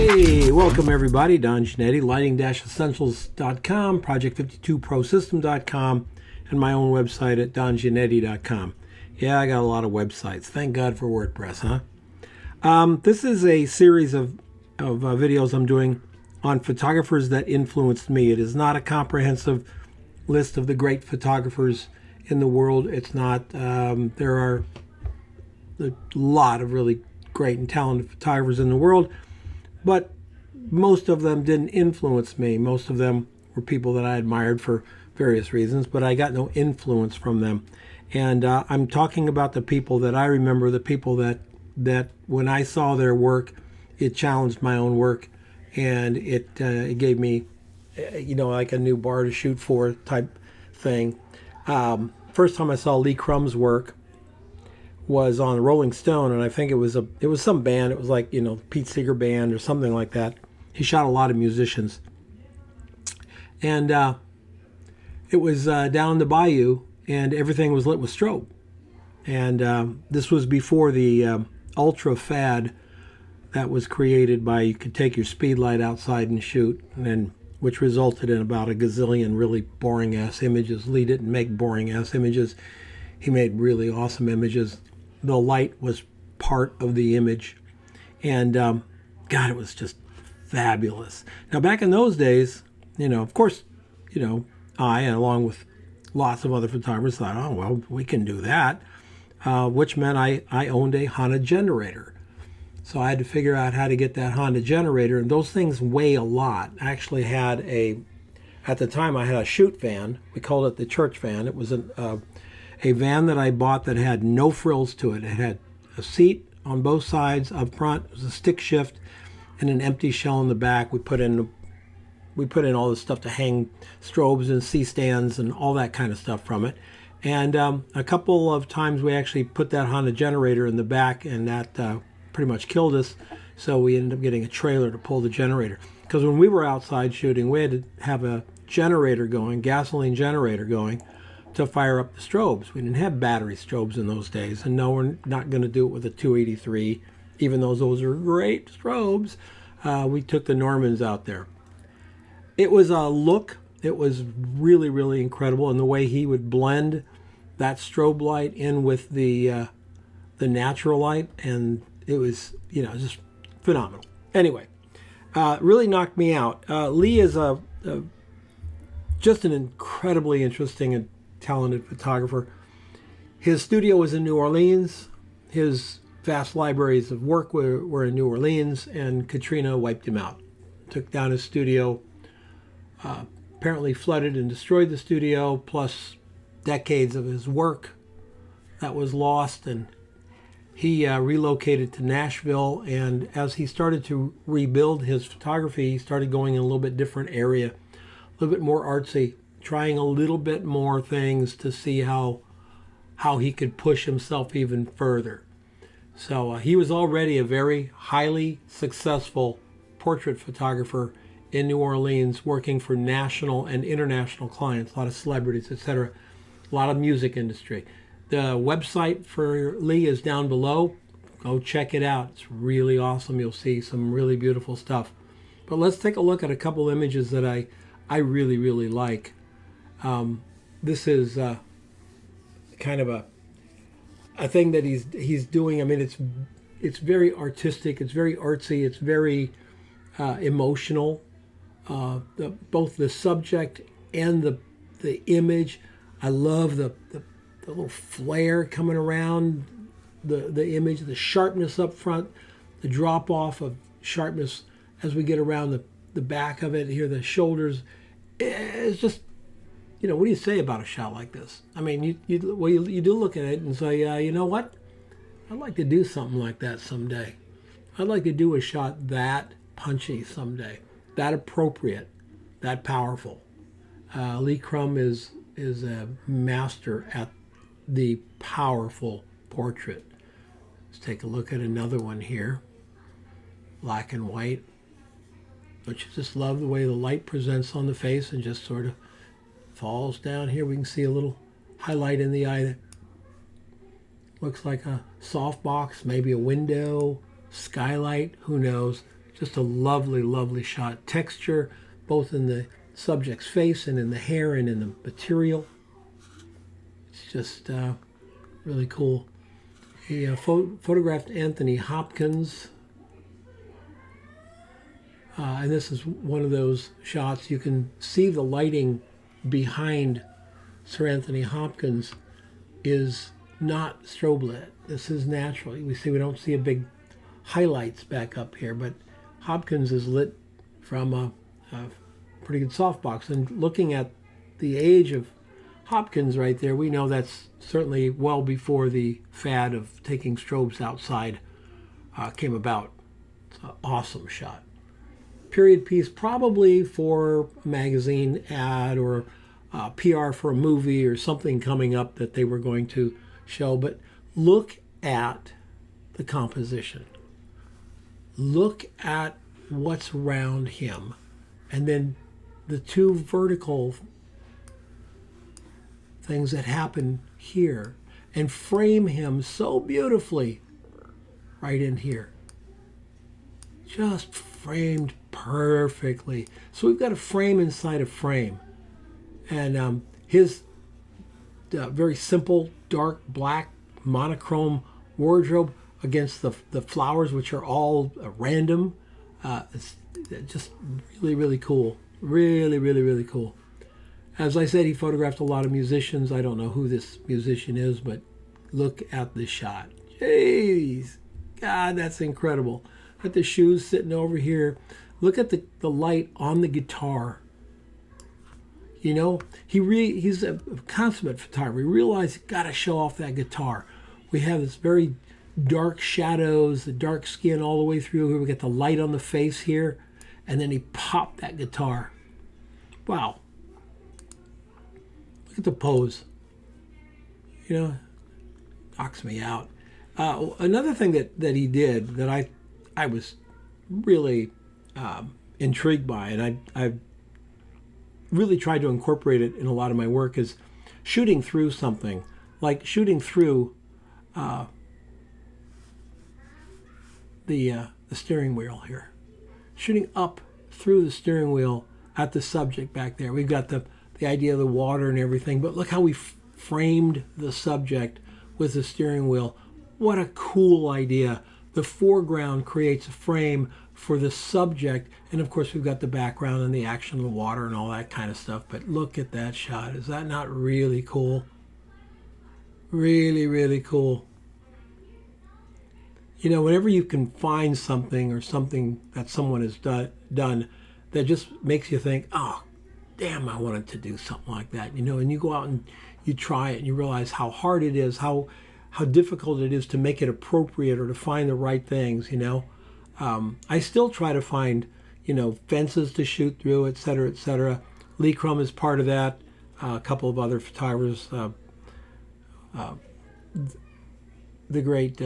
Hey, welcome everybody. Don Giannetti, lighting-essentials.com, project52prosystem.com, and my own website at dongiannetti.com. Yeah, I got a lot of websites. Thank God for WordPress, huh? This is a series of videos I'm doing on photographers that influenced me. It is not a comprehensive list of the great photographers in the world. It's not. There are a lot of really great and talented photographers in the world, but most of them didn't influence me. Most of them were people that I admired for various reasons, but I got no influence from them. And I'm talking about the people that I remember, the people that when I saw their work, it challenged my own work, and it gave me, like a new bar to shoot for type thing. First time I saw Lee Crum's work was on Rolling Stone, and I think it was some band. It was like, Pete Seeger band or something like that. He shot a lot of musicians, and it was down in the bayou, and everything was lit with strobe. And this was before the ultra fad that was created by, you could take your speed light outside and shoot, and which resulted in about a gazillion really boring ass images. Lee didn't make boring ass images. He made really awesome images. The light was part of the image, and God, it was just fabulous. Now, back in those days, of course, I, along with lots of other photographers, thought, oh, well, we can do that, which meant I owned a Honda generator. So I had to figure out how to get that Honda generator, and those things weigh a lot. I actually had at the time, I had a shoot van. We called it the church van. It was a van that I bought that had no frills to it. It had a seat on both sides up front. It was a stick shift and an empty shell in the back. We put in all this stuff to hang strobes and C-stands and all that kind of stuff from it. And a couple of times we actually put that Honda generator in the back, and that pretty much killed us. So we ended up getting a trailer to pull the generator. Because when we were outside shooting, we had to have a generator going, gasoline generator going, to fire up the strobes. We didn't have battery strobes in those days, and no, we're not going to do it with a 283, even though those are great strobes. We took the Normans out there. It was a look. It was really, really incredible, and the way he would blend that strobe light in with the natural light, and it was, just phenomenal. Anyway, really knocked me out. Lee is just an incredibly interesting and talented photographer. His studio was in New Orleans. His vast libraries of work were in New Orleans, and Katrina wiped him out. Took down his studio, apparently flooded and destroyed the studio, plus decades of his work that was lost. And he relocated to Nashville, and as he started to rebuild his photography, he started going in a little bit different area, a little bit more artsy, trying a little bit more things to see how he could push himself even further. So he was already a very highly successful portrait photographer in New Orleans, working for national and international clients, a lot of celebrities, etc., a lot of music industry. The website for Lee is down below. Go check it out. It's really awesome. You'll see some really beautiful stuff. But let's take a look at a couple images that I really, really like. This is kind of a thing that he's doing. I mean, it's very artistic. It's very artsy. It's very emotional. Both the subject and the image. I love the little flare coming around the image, the sharpness up front, the drop off of sharpness as we get around the back of it here, the shoulders. It's just, what do you say about a shot like this? I mean, you do look at it and say, you know what? I'd like to do something like that someday. I'd like to do a shot that punchy someday, that appropriate, that powerful. Lee Crum is a master at the powerful portrait. Let's take a look at another one here. Black and white. Don't you just love the way the light presents on the face and just sort of falls down here? We can see a little highlight in the eye that looks like a softbox, maybe a window, skylight, who knows. Just a lovely, lovely shot. Texture, both in the subject's face and in the hair and in the material. It's just really cool. He photographed Anthony Hopkins. And this is one of those shots. You can see the lighting behind Sir Anthony Hopkins is not strobe lit. This is natural. We don't see a big highlights back up here, but Hopkins is lit from a pretty good softbox. And looking at the age of Hopkins right there, we know that's certainly well before the fad of taking strobes outside came about. It's an awesome shot. Period piece, probably for a magazine ad or PR for a movie or something coming up that they were going to show. But look at the composition. Look at what's around him. And then the two vertical things that happen here, and frame him so beautifully right in here. Just framed perfectly. So we've got a frame inside a frame. And his very simple, dark black monochrome wardrobe against the flowers, which are all random. It's just really, really cool. Really, really, really cool. As I said, he photographed a lot of musicians. I don't know who this musician is, but look at this shot. Jeez. God, that's incredible. Got the shoes sitting over here. Look at the light on the guitar. You know, he's a consummate photographer. He realized he got to show off that guitar. We have this very dark shadows, the dark skin all the way through here. We get the light on the face here, and then he popped that guitar. Wow. Look at the pose. You know, knocks me out. Another thing that he did that I was really intrigued by, and I've really tried to incorporate it in a lot of my work, is shooting through something, like shooting through the steering wheel here, shooting up through the steering wheel at the subject back there. We've got the idea of the water and everything, but look how we framed the subject with the steering wheel. What a cool idea. The foreground creates a frame for the subject, and of course we've got the background and the action of the water and all that kind of stuff. But look at that shot. Is that not really cool? Really, really cool. You know, whenever you can find something or something that someone has done that just makes you think, oh, damn, I wanted to do something like that, you know, and you go out and you try it and you realize how hard it is, how difficult it is to make it appropriate or to find the right things, you know. I still try to find, you know, fences to shoot through, et cetera, et cetera. Lee Crum is part of that. A couple of other photographers, the great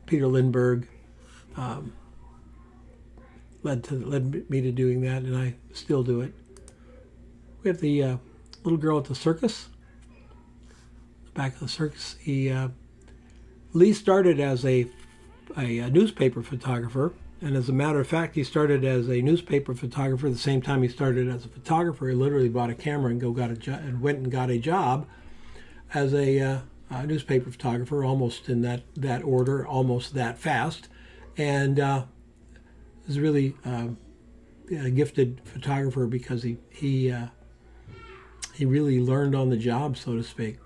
Peter Lindbergh led me to doing that, and I still do it. We have the little girl at the circus, the back of the circus. Lee started as a newspaper photographer, and as a matter of fact, he started as a newspaper photographer the same time he started as a photographer. He literally bought a camera and went and got a job as a newspaper photographer, almost in that order, almost that fast, and was really a gifted photographer because he really learned on the job, so to speak.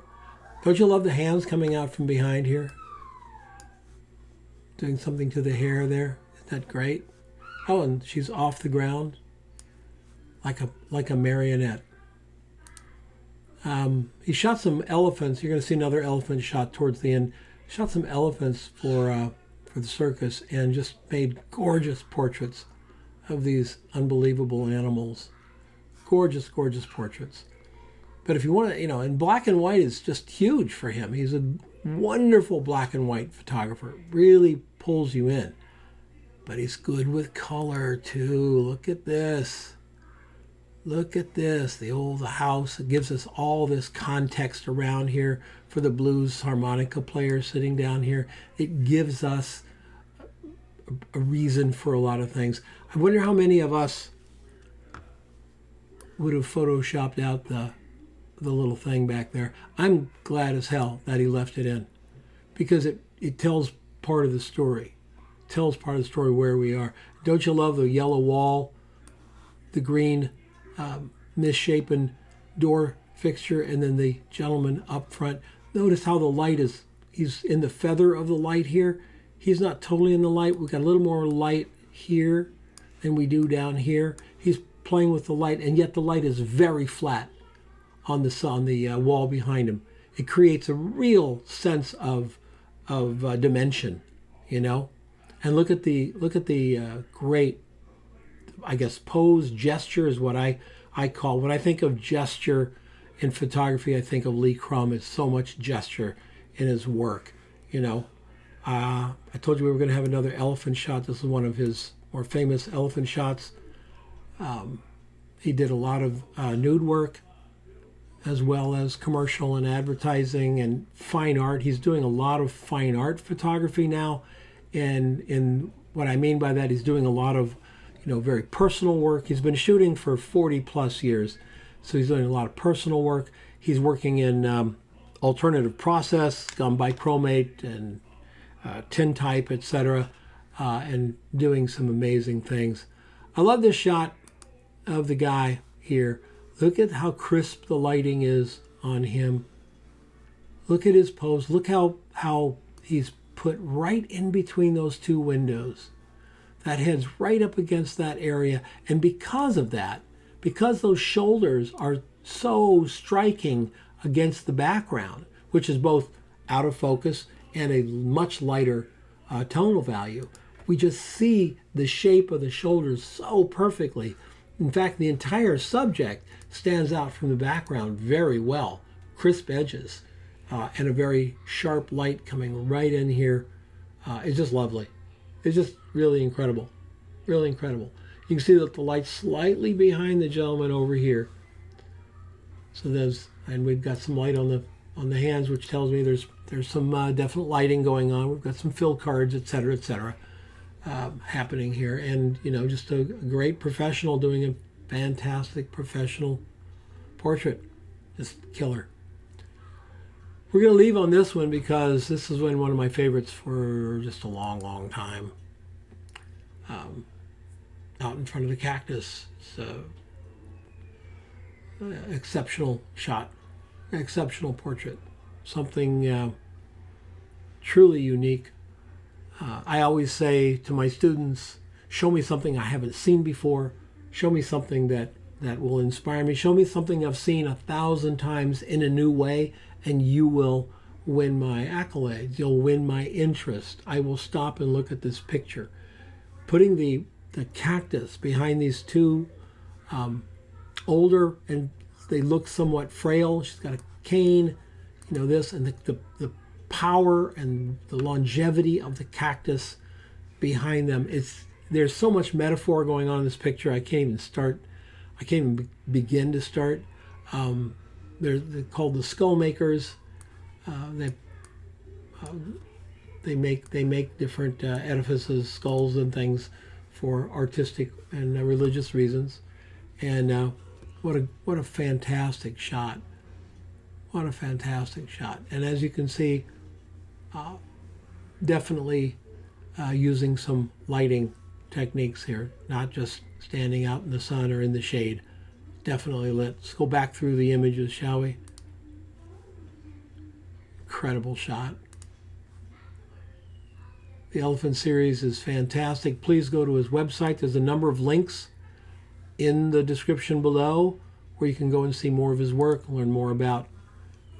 Don't you love the hands coming out from behind here? Doing something to the hair there. Isn't that great? Oh, and she's off the ground like a marionette. He shot some elephants. You're going to see another elephant shot towards the end. Shot some elephants for the circus and just made gorgeous portraits of these unbelievable animals. Gorgeous, gorgeous portraits. But if you want to, you know, and black and white is just huge for him. He's a wonderful black and white photographer. Really pulls you in. But he's good with color too. Look at this. Look at this. The house. It gives us all this context around here for the blues harmonica player sitting down here. It gives us a reason for a lot of things. I wonder how many of us would have photoshopped out the little thing back there. I'm glad as hell that he left it in, because it tells part of the story. It tells part of the story where we are. Don't you love the yellow wall, the green misshapen door fixture, and then the gentleman up front? Notice how the light he's in the feather of the light here. He's not totally in the light. We've got a little more light here than we do down here. He's playing with the light, and yet the light is very flat on the wall behind him. It creates a real sense of dimension, you know. And look at the great, I guess, pose, gesture is what I call. When I think of gesture in photography, I think of Lee Crum. It's so much gesture in his work, you know. I told you we were going to have another elephant shot. This is one of his more famous elephant shots. He did a lot of nude work, as well as commercial and advertising and fine art. He's doing a lot of fine art photography now. And what I mean by that, he's doing a lot of, you know, very personal work. He's been shooting for 40 plus years. So he's doing a lot of personal work. He's working in alternative process, gum bichromate and tintype, etc., and doing some amazing things. I love this shot of the guy here. Look at how crisp the lighting is on him. Look at his pose. Look how he's put right in between those two windows. That head's right up against that area. And because of that, because those shoulders are so striking against the background, which is both out of focus and a much lighter tonal value, we just see the shape of the shoulders so perfectly. In fact, the entire subject stands out from the background very well. Crisp edges and a very sharp light coming right in here. It's just lovely. It's just really incredible. Really incredible. You can see that the light's slightly behind the gentleman over here. So and we've got some light on the hands, which tells me there's some definite lighting going on. We've got some fill cards, etc., happening here. And, you know, just a great professional doing a fantastic professional portrait. Just killer. We're going to leave on this one because this has been one of my favorites for just a long, long time. Out in front of the cactus. It's an exceptional shot, an exceptional portrait, something truly unique. I always say to my students, show me something I haven't seen before. Show me something that will inspire me. Show me something I've seen 1,000 times in a new way, and you will win my accolades. You'll win my interest. I will stop and look at this picture. Putting the cactus behind these two older, and they look somewhat frail. She's got a cane, you know, this, and the power and the longevity of the cactus behind them. There's so much metaphor going on in this picture. I can't even begin to start. They're called the skull makers. They make different edifices, skulls, and things for artistic and religious reasons. And what a fantastic shot! What a fantastic shot! And as you can see, definitely using some lighting techniques here, not just standing out in the sun or in the shade. Definitely lit. Let's go back through the images, shall we? Incredible shot. The Elephant series is fantastic. Please go to his website. There's a number of links in the description below where you can go and see more of his work, learn more about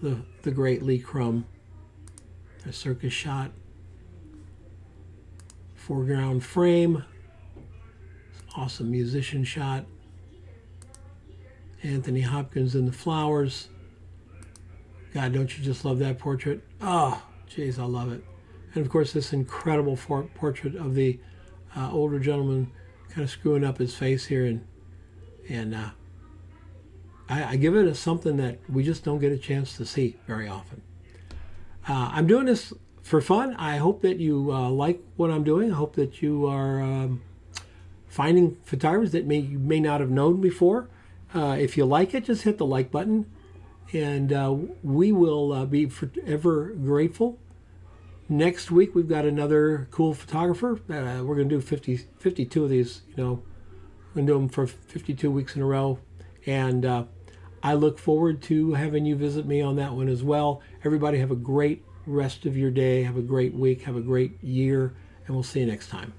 the great Lee Crum. A circus shot. Foreground frame. Awesome musician shot. Anthony Hopkins in the flowers. God, don't you just love that portrait? Oh, geez, I love it. And of course, this incredible portrait of the older gentleman kind of screwing up his face here. And I give it as something that we just don't get a chance to see very often. I'm doing this for fun. I hope that you like what I'm doing. I hope that you are finding photographers that you may not have known before. If you like it, just hit the like button, and we will be forever grateful. Next week, we've got another cool photographer. We're going to do 52 of these, we're going to do them for 52 weeks in a row. And I look forward to having you visit me on that one as well. Everybody have a great rest of your day. Have a great week. Have a great year. And we'll see you next time.